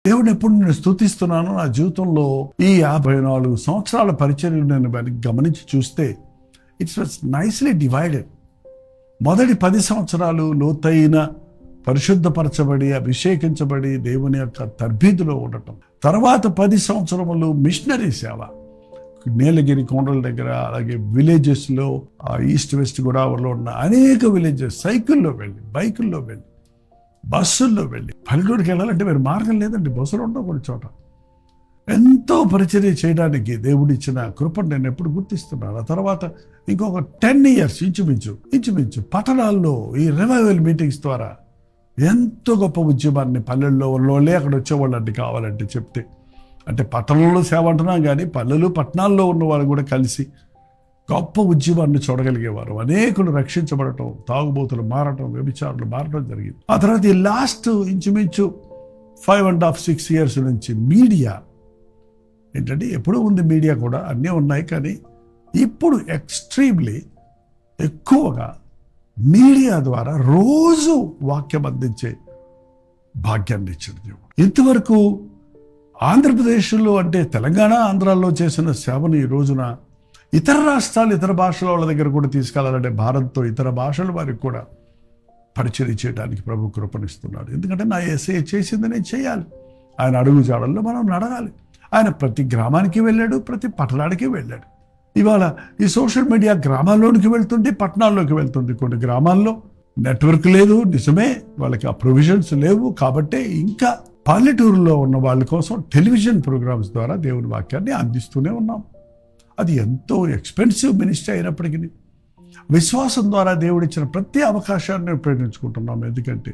దేవుని ఎప్పుడు నేను స్తుతిస్తున్నాను. నా జీవితంలో ఈ 54 సంవత్సరాల పరిచర్యలు నేను గమనించి చూస్తే ఇట్స్ వాస్ నైస్లీ డివైడెడ్. మొదటి 10 సంవత్సరాలు లోతైన పరిశుద్ధపరచబడి అభిషేకించబడి దేవుని యొక్క తర్బీదులో ఉండటం. తర్వాత 10 సంవత్సరములు మిషనరీ సేవ, నీలగిరి కొండల దగ్గర, అలాగే విలేజెస్లో, ఈస్ట్ వెస్ట్ గోదావరిలో ఉన్న అనేక విలేజెస్ సైకిల్లో వెళ్ళి, బైకుల్లో వెళ్ళి, బస్సుల్లో వెళ్ళి. పల్లెటూరుకి వెళ్ళాలంటే మీరు మార్గం లేదండి, బస్సులు ఉండవు కొన్ని చోట. ఎంతో పరిచర్య చేయడానికి దేవుడిచ్చిన కృపను నేను ఎప్పుడు గుర్తిస్తున్నాను. ఆ తర్వాత ఇంకొక 10 years ఇంచుమించు పట్టణాల్లో ఈ రివైవల్ మీటింగ్స్ ద్వారా ఎంతో గొప్ప ఉద్యమాన్ని పల్లెల్లో వాళ్ళే అక్కడ వచ్చేవాళ్ళండి కావాలంటే చెప్తే. అంటే పట్టణంలో సేవ అంటున్నాం కానీ పల్లెలు పట్టణాల్లో ఉన్న వాళ్ళు కూడా కలిసి గొప్ప ఉద్యమాన్ని చూడగలిగేవారు. అనేకులు రక్షించబడటం, తాగుబోతులు మారటం, వ్యభిచారులు మారటం జరిగింది. ఆ తర్వాత ఈ లాస్ట్ ఇంచుమించు 5.5-6 years నుంచి మీడియా ఏంటంటే, ఎప్పుడూ ఉంది మీడియా కూడా, అన్నీ ఉన్నాయి, కానీ ఇప్పుడు ఎక్స్ట్రీమ్లీ ఎక్కువగా మీడియా ద్వారా రోజు వాక్యం అందించే భాగ్యాన్ని ఇచ్చిన దేవుడు. ఇంతవరకు ఆంధ్రప్రదేశ్లో అంటే తెలంగాణ, ఆంధ్రాలో చేసిన సేవను ఈ రోజున ఇతర రాష్ట్రాలు, ఇతర భాషల వాళ్ళ దగ్గర కూడా తీసుకెళ్లాలంటే భారత్తో ఇతర భాషల వారికి కూడా పరిచయం చేయడానికి ప్రభు కృపణిస్తున్నాడు. ఎందుకంటే నా యేసయ్య చేసింది నేను చేయాలి. ఆయన అడుగు జాడల్లో మనం నడవాలి. ఆయన ప్రతి గ్రామానికి వెళ్ళాడు, ప్రతి పట్టణానికి వెళ్ళాడు. ఇవాళ ఈ సోషల్ మీడియా గ్రామాల్లోనికి వెళ్తుంది, పట్టణాల్లోకి వెళ్తుంది. కొన్ని గ్రామాల్లో నెట్వర్క్ లేదు, నిజమే, వాళ్ళకి ఆ ప్రొవిజన్స్ లేవు. కాబట్టే ఇంకా పల్లెటూరులో ఉన్న వాళ్ళ కోసం టెలివిజన్ ప్రోగ్రామ్స్ ద్వారా దేవుని వాక్యాన్ని అందిస్తూనే ఉన్నాం. అది ఎంతో ఎక్స్పెన్సివ్ మినిస్ట్రీ అయినప్పటికీ విశ్వాసం ద్వారా దేవుడిచ్చిన ప్రతి అవకాశాన్ని ఉపయోగించుకుంటున్నాం. ఎందుకంటే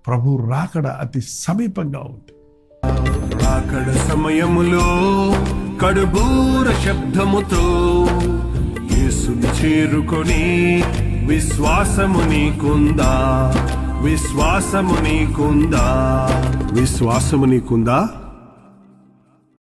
ప్రభు రాకడ అతి సమీపంగా ఉంది. రాకడ సమయములో కడుబూర శబ్దముతో యేసుని చేరుకొని విశ్వాసము నీకుందా? విశ్వాసము నీకుందా? విశ్వాసము నీకుందా?